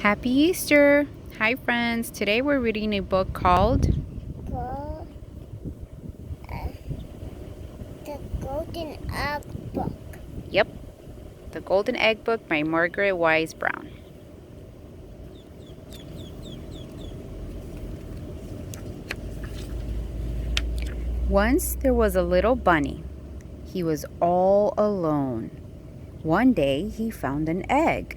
Happy Easter! Hi friends, today we're reading a book called Go, the Golden Egg Book. Yep, The Golden Egg Book by Margaret Wise Brown. Once there was a little bunny. He was all alone. One day he found an egg.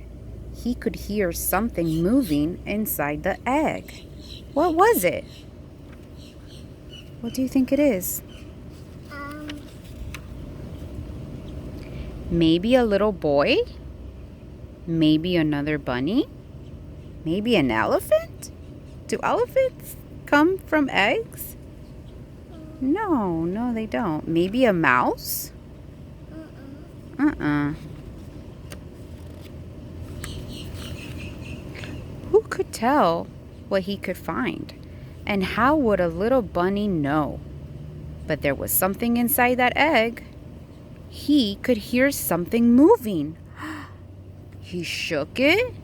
He could hear something moving inside the egg. What was it? What do you think it is? Um, Maybe a little boy? Maybe another bunny? Maybe an elephant? Do elephants come from eggs? No, they don't. Maybe a mouse? Uh-uh. Who could tell what he could find? And how would a little bunny know? But there was something inside that egg. He could hear something moving. He shook it.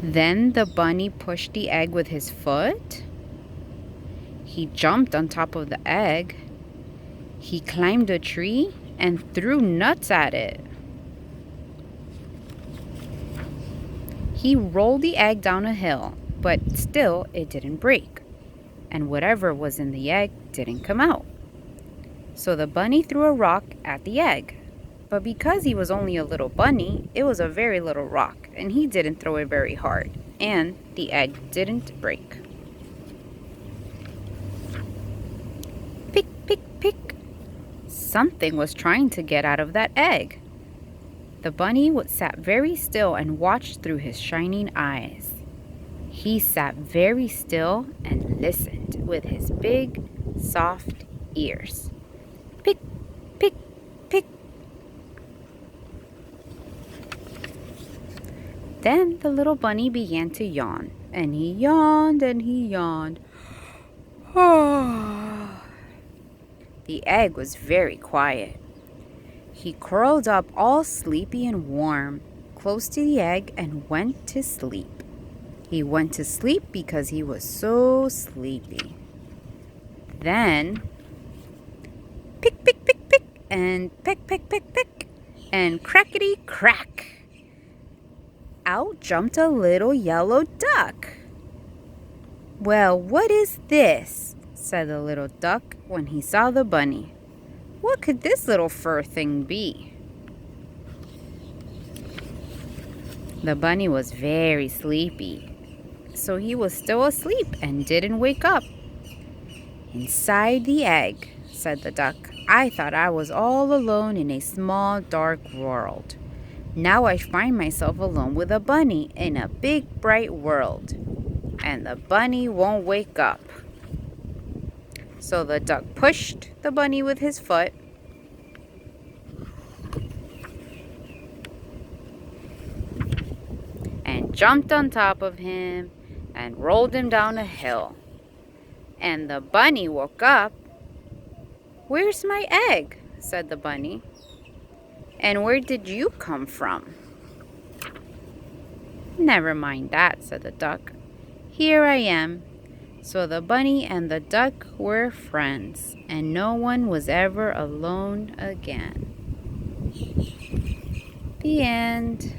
Then the bunny pushed the egg with his foot. He jumped on top of the egg. He climbed a tree and threw nuts at it. He rolled the egg down a hill, but still it didn't break. And whatever was in the egg didn't come out. So the bunny threw a rock at the egg. But because he was only a little bunny, it was a very little rock, and he didn't throw it very hard, and the egg didn't break. Pick, pick, pick. Something was trying to get out of that egg. The bunny sat very still and watched through his shining eyes. He sat very still and listened with his big, soft ears. Pick, pick, pick. Then the little bunny began to yawn, and he yawned and he yawned. The egg was very quiet. He curled up all sleepy and warm, close to the egg, and went to sleep. He went to sleep because he was so sleepy. Then, pick, pick, pick, pick, and peck, peck, peck, peck, and crackety crack. Out jumped a little yellow duck. "Well, what is this?" said the little duck when he saw the bunny. "What could this little fur thing be?" The bunny was very sleepy, so he was still asleep and didn't wake up. "Inside the egg," said the duck, "I thought I was all alone in a small, dark world. Now I find myself alone with a bunny in a big, bright world. And the bunny won't wake up." So the duck pushed the bunny with his foot. And jumped on top of him and rolled him down a hill. And the bunny woke up. "Where's my egg?" said the bunny. "And where did you come from?" "Never mind that," said the duck. "Here I am." So the bunny and the duck were friends, and no one was ever alone again. The end.